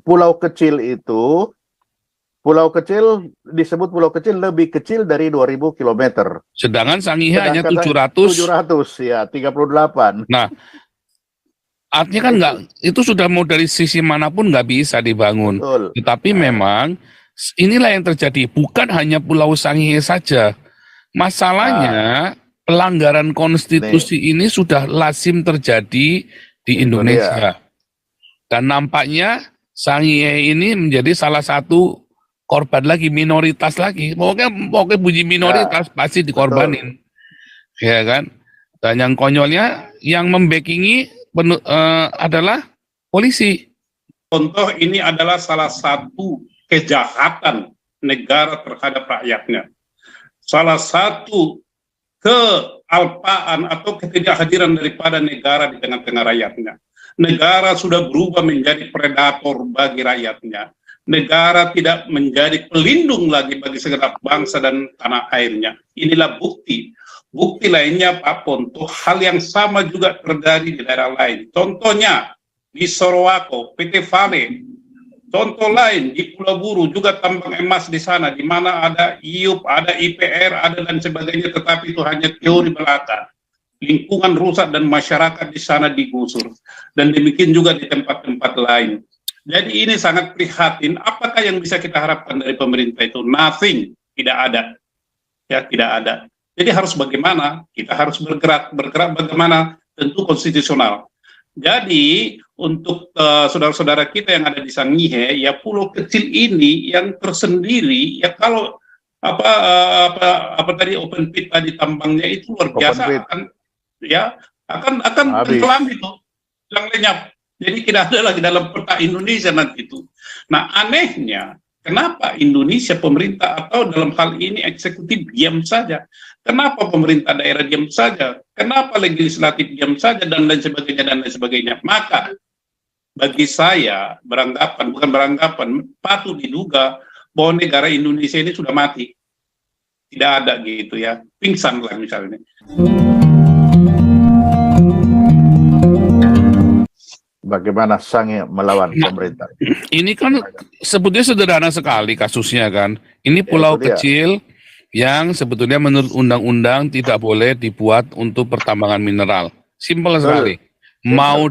pulau kecil itu, pulau kecil disebut pulau kecil lebih kecil dari 2.000 kilometer. Sedangkan Sangihe hanya Sedangkan 700. 700, ya 38. Nah, artinya kan nggak, itu sudah mau dari sisi manapun nggak bisa dibangun. Betul. Tetapi memang inilah yang terjadi, bukan hanya Pulau Sangihe saja. Masalahnya pelanggaran konstitusi ini sudah lazim terjadi di Indonesia. Dan nampaknya Sangihe ini menjadi salah satu korban lagi, minoritas lagi. Pokoknya bunyi minoritas pasti dikorbanin. Ya kan? Dan yang konyolnya yang membackingi adalah polisi. Contoh ini adalah salah satu kejahatan negara terhadap rakyatnya. Salah satu kealpaan atau ketidakhadiran daripada negara di tengah-tengah rakyatnya. Negara sudah berubah menjadi predator bagi rakyatnya. Negara tidak menjadi pelindung lagi bagi segenap bangsa dan tanah airnya. Inilah bukti. Bukti lainnya Pak Ponto, hal yang sama juga terjadi di daerah lain. Contohnya di Sorowako, PT Vale. Contoh lain di Pulau Buru juga tambang emas di sana, di mana ada IUP, ada IPR, ada dan sebagainya, tetapi itu hanya teori belaka. Lingkungan rusak dan masyarakat di sana digusur. Dan demikian juga di tempat-tempat lain. Jadi ini sangat prihatin. Apakah yang bisa kita harapkan dari pemerintah itu? Nothing. Tidak ada. Ya, tidak ada. Jadi harus bagaimana? Kita harus bergerak bagaimana? Tentu konstitusional. Jadi untuk saudara-saudara kita yang ada di Sangihe, ya pulau kecil ini yang tersendiri, ya kalau apa tadi open pit tadi tambangnya itu luar biasa, akan tenggelam itu, yang lenyap. Jadi tidak ada lagi dalam peta Indonesia nanti itu. Nah anehnya, kenapa Indonesia pemerintah atau dalam hal ini eksekutif diam saja? Kenapa pemerintah daerah diam saja? Kenapa legislatif diam saja dan lain sebagainya dan lain sebagainya? Maka bagi saya patut diduga bahwa negara Indonesia ini sudah mati. Tidak ada gitu ya, pingsan lah misalnya. Bagaimana Sangihe melawan pemerintah? Ini kan sebetulnya sederhana sekali kasusnya kan. Ini pulau kecil yang sebetulnya menurut undang-undang tidak boleh dibuat untuk pertambangan mineral. Simpel sekali. Mau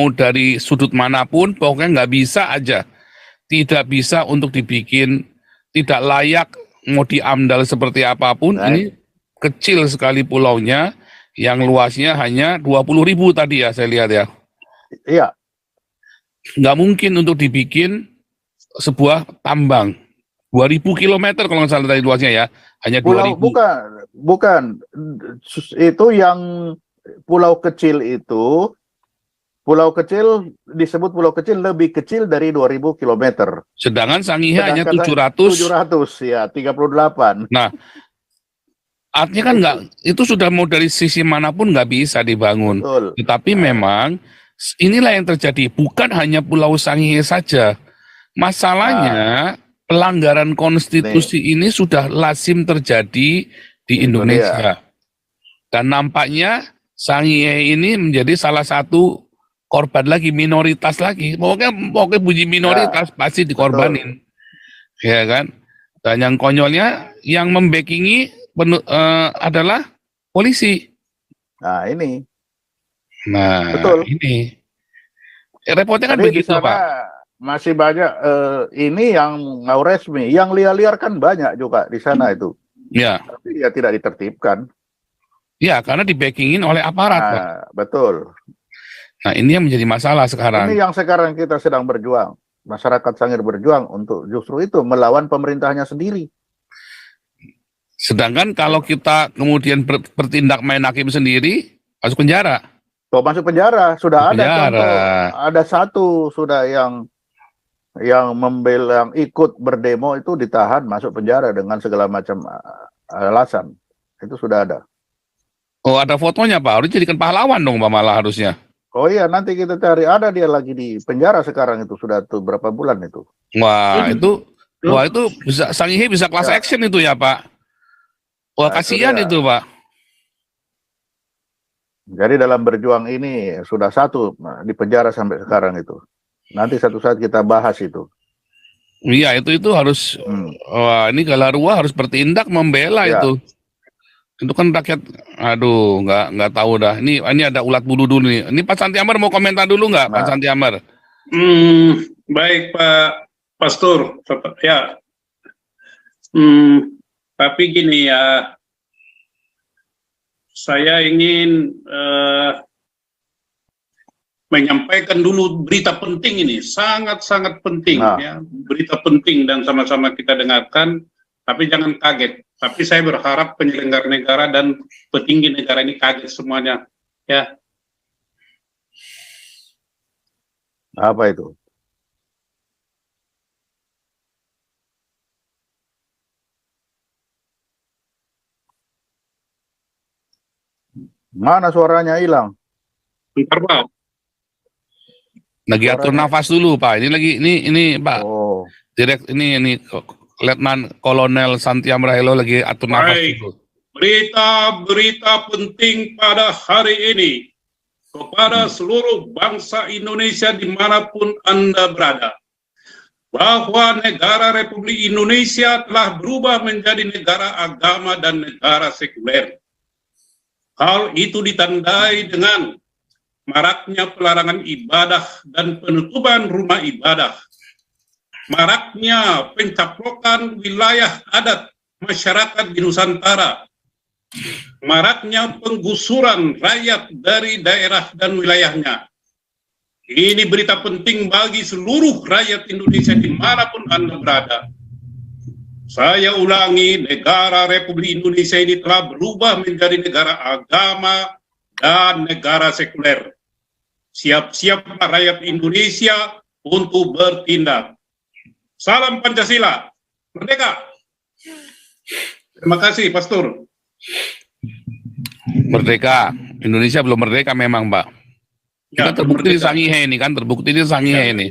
dari sudut manapun, pokoknya nggak bisa aja. Tidak bisa untuk dibikin, tidak layak mau diamdal seperti apapun. Ini kecil sekali pulaunya, yang luasnya hanya 20.000 tadi ya saya lihat ya. Iya. Nggak mungkin untuk dibikin sebuah tambang. 2.000 kilometer kalau nggak salah tadi luasnya ya, hanya 2.000. Bukan. Itu yang pulau kecil itu, pulau kecil disebut pulau kecil lebih kecil dari 2.000 kilometer. Sedangkan Sangihe hanya 700. 700, ya 38. Nah, artinya kan nggak, itu sudah mau dari sisi manapun nggak bisa dibangun. Tetapi memang inilah yang terjadi, bukan hanya Pulau Sangihe saja. Masalahnya pelanggaran konstitusi ini sudah lazim terjadi di Indonesia. Dan nampaknya Sangihe ini menjadi salah satu korban lagi, minoritas lagi. Pokoknya bunyi minoritas pasti dikorbanin. Ya kan? Dan yang konyolnya yang membackingi adalah polisi. Nah ini. Nah, ini repotnya kan begitu, Pak. Masih banyak ini yang nggak resmi, yang liar-liar kan banyak juga di sana itu. Ya. Tapi ya tidak ditertibkan. Ya, karena dibackingin oleh aparat, Pak. Betul. Nah, ini yang menjadi masalah sekarang. Ini yang sekarang kita sedang berjuang. Masyarakat Sangihe berjuang untuk justru itu melawan pemerintahnya sendiri. Sedangkan kalau kita kemudian bertindak main hakim sendiri, masuk penjara. Masuk penjara sudah ada contoh, ada satu sudah yang ikut berdemo itu ditahan masuk penjara dengan segala macam alasan. Itu sudah ada. Oh, ada fotonya, Pak. Harus jadikan pahlawan dong, Pak, malah harusnya. Oh iya, nanti kita cari. Ada dia lagi di penjara sekarang itu, sudah tuh berapa bulan itu. Wah, itu bisa Sangihe bisa class action itu ya, Pak. Wah, kasihan itu, Pak. Jadi dalam berjuang ini sudah satu di penjara sampai sekarang itu. Nanti satu saat kita bahas itu. Iya, itu harus wah, ini Galarua harus bertindak membela Ya. itu. Itu kan rakyat, aduh, nggak tahu dah. Ini ada ulat bulu dulu nih. Ini Pak Santi Amar mau komentar dulu nggak, Pak Nah. Santi Amar? Baik Pak Pastor, ya. Tapi gini ya, saya ingin menyampaikan dulu berita penting ini, sangat-sangat penting ya, berita penting dan sama-sama kita dengarkan, tapi jangan kaget. Tapi saya berharap penyelenggara negara dan petinggi negara ini kaget semuanya, ya. Apa itu? Mana suaranya hilang? Bentar Pak. Lagi atur nafas dulu, Pak. Ini Pak. Oh. Ini Letnan Kolonel Santi Amar Hello lagi atur nafas dulu. Berita-berita penting pada hari ini kepada seluruh bangsa Indonesia dimanapun Anda berada, bahwa negara Republik Indonesia telah berubah menjadi negara agama dan negara sekuler. Hal itu ditandai dengan maraknya pelarangan ibadah dan penutupan rumah ibadah, maraknya pencaplokan wilayah adat masyarakat di Nusantara, maraknya penggusuran rakyat dari daerah dan wilayahnya. Ini berita penting bagi seluruh rakyat Indonesia dimanapun Anda berada. Saya ulangi, negara Republik Indonesia ini telah berubah menjadi negara agama dan negara sekuler. Siap-siap rakyat Indonesia untuk bertindak. Salam Pancasila, merdeka. Terima kasih, Pastor. Merdeka. Indonesia belum merdeka memang, Pak. Kita terbukti di Sangihe ini kan, terbukti di Sangihe ini.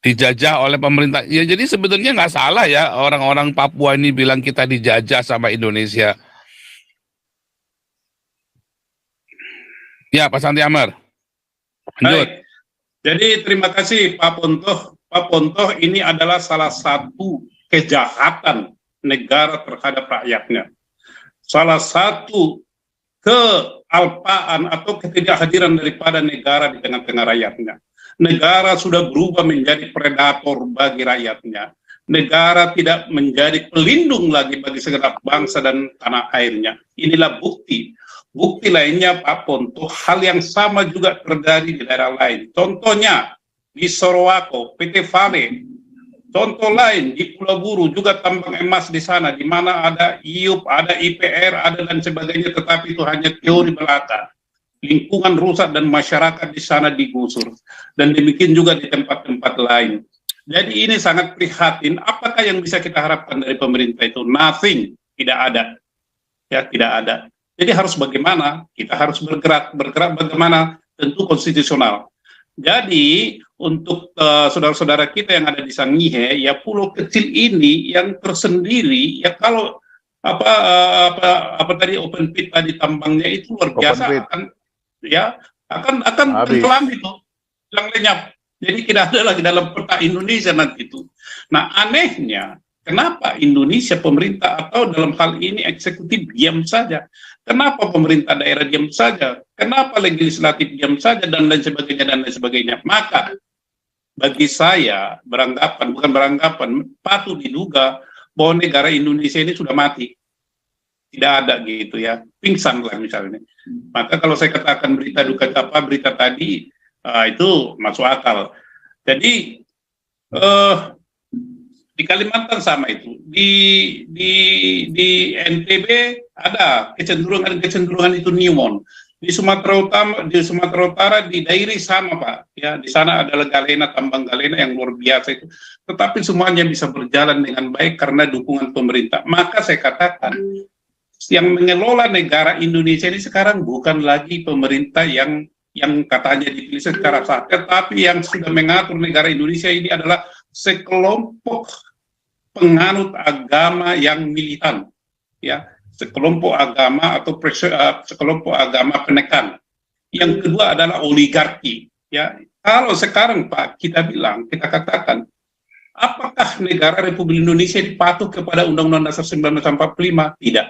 Dijajah oleh pemerintah. Ya jadi sebetulnya nggak salah ya orang-orang Papua ini bilang kita dijajah sama Indonesia. Ya, Pak Santi Amar. Baik. Jadi terima kasih Pak Pontoh. Pak Pontoh ini adalah salah satu kejahatan negara terhadap rakyatnya. Salah satu kealpaan atau ketidakhadiran daripada negara di tengah-tengah rakyatnya. Negara sudah berubah menjadi predator bagi rakyatnya. Negara tidak menjadi pelindung lagi bagi segenap bangsa dan tanah airnya. Inilah bukti. Bukti lainnya Pak Pontoh, hal yang sama juga terjadi di daerah lain. Contohnya di Sorowako, PT Vale. Contoh lain di Pulau Buru juga tambang emas di sana, di mana ada IUP, ada IPR, ada dan sebagainya, tetapi itu hanya teori belaka. Lingkungan rusak dan masyarakat di sana digusur. Dan demikian juga di tempat-tempat lain. Jadi ini sangat prihatin. Apakah yang bisa kita harapkan dari pemerintah itu? Nothing. Tidak ada. Ya, tidak ada. Jadi harus bagaimana? Kita harus bergerak bagaimana? Tentu konstitusional. Jadi untuk saudara-saudara kita yang ada di Sangihe, ya pulau kecil ini yang tersendiri, ya kalau apa tadi open pit tadi tambangnya itu luar biasa, akan tenggelam itu, hilang lenyap. Jadi tidak ada lagi dalam peta Indonesia nanti itu. Nah anehnya, kenapa Indonesia pemerintah atau dalam hal ini eksekutif diam saja? Kenapa pemerintah daerah diam saja? Kenapa legislatif diam saja dan lain sebagainya? Maka bagi saya beranggapan patut diduga bahwa negara Indonesia ini sudah mati. Tidak ada gitu ya, pingsan lah misalnya. Maka kalau saya katakan berita tadi itu masuk akal. Jadi di Kalimantan sama itu, di NTB ada kecenderungan itu newmon. Di Sumatera Utara di Dairi sama Pak, ya di sana ada galena, tambang galena yang luar biasa itu. Tetapi semuanya bisa berjalan dengan baik karena dukungan pemerintah. Maka saya katakan yang mengelola negara Indonesia ini sekarang bukan lagi pemerintah yang katanya dipilih secara sah, tetapi yang sudah mengatur negara Indonesia ini adalah sekelompok penganut agama yang militan, ya. Sekelompok agama atau sekelompok agama penekan. Yang kedua adalah oligarki, ya. Kalau sekarang Pak, kita katakan, apakah negara Republik Indonesia dipatuh kepada Undang-Undang Dasar 1945? Tidak.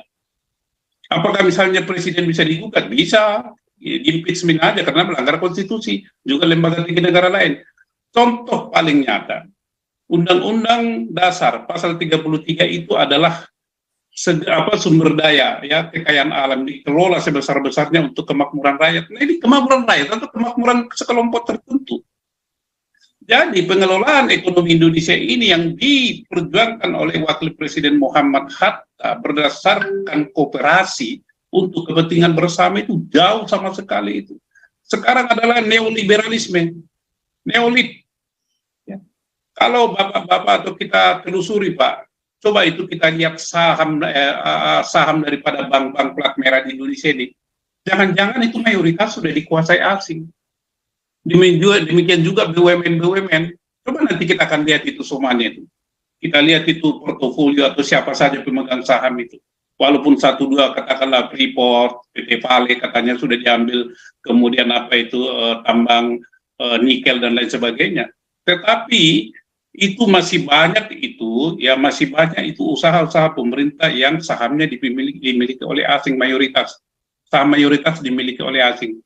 Apakah misalnya presiden bisa digugat? Bisa, impeachment aja karena melanggar konstitusi, juga lembaga tinggi negara lain. Contoh paling nyata, Undang-Undang Dasar pasal 33 itu adalah sumber daya, ya, kekayaan alam dikelola sebesar-besarnya untuk kemakmuran rakyat. Nah, ini kemakmuran rakyat atau kemakmuran sekelompok tertentu. Jadi pengelolaan ekonomi Indonesia ini yang diperjuangkan oleh Wakil Presiden Muhammad Hatta berdasarkan kooperasi untuk kepentingan bersama itu jauh sama sekali itu. Sekarang adalah neoliberalisme, neolit. Ya. Kalau bapak-bapak atau kita telusuri Pak, coba itu kita lihat saham daripada bank-bank plat merah di Indonesia ini. Jangan-jangan itu mayoritas sudah dikuasai asing. Demikian juga BUMN. Coba nanti kita akan lihat itu semuanya itu. Kita lihat itu portofolio atau siapa saja pemegang saham itu. Walaupun 1-2 katakanlah Freeport, PT Vale katanya sudah diambil, kemudian apa itu tambang nikel dan lain sebagainya. Tetapi itu masih banyak itu usaha-usaha pemerintah yang sahamnya dimiliki oleh asing mayoritas. Saham mayoritas dimiliki oleh asing.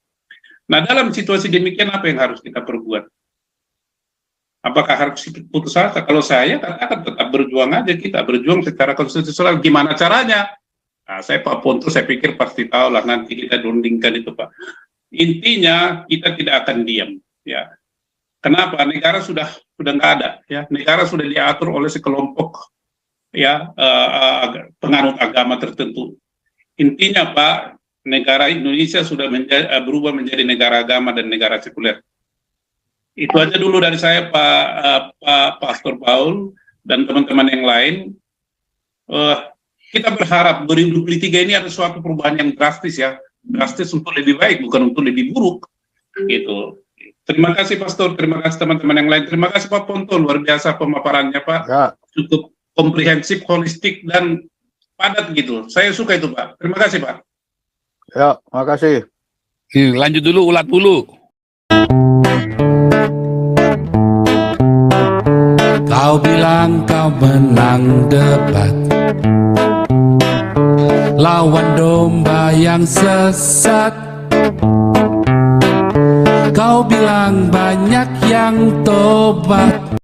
Nah, dalam situasi demikian apa yang harus kita perbuat? Apakah harus putus asa? Kalau saya akan tetap berjuang aja, kita berjuang secara konstitusional. Gimana caranya? Nah, saya Pak Ponto, saya pikir pasti tahu lah, nanti kita rundingkan itu Pak. Intinya kita tidak akan diam, ya. Kenapa? Negara sudah nggak ada, ya. Negara sudah diatur oleh sekelompok, ya, penganut agama tertentu. Intinya Pak, negara Indonesia sudah berubah menjadi negara agama dan negara sekuler. Itu aja dulu dari saya Pak Pastor Paul dan teman-teman yang lain. Kita berharap 2023 ini ada suatu perubahan yang drastis, ya, drastis untuk lebih baik, bukan untuk lebih buruk, gitu. Terima kasih Pastor, terima kasih teman-teman yang lain, terima kasih Pak Ponto, luar biasa pemaparannya Pak, ya. Cukup komprehensif, holistik dan padat gitu. Saya suka itu Pak. Terima kasih Pak. Ya, makasih. Lanjut dulu, ulat bulu. Kau bilang kau menang debat, lawan domba yang sesat. Kau bilang banyak yang tobat.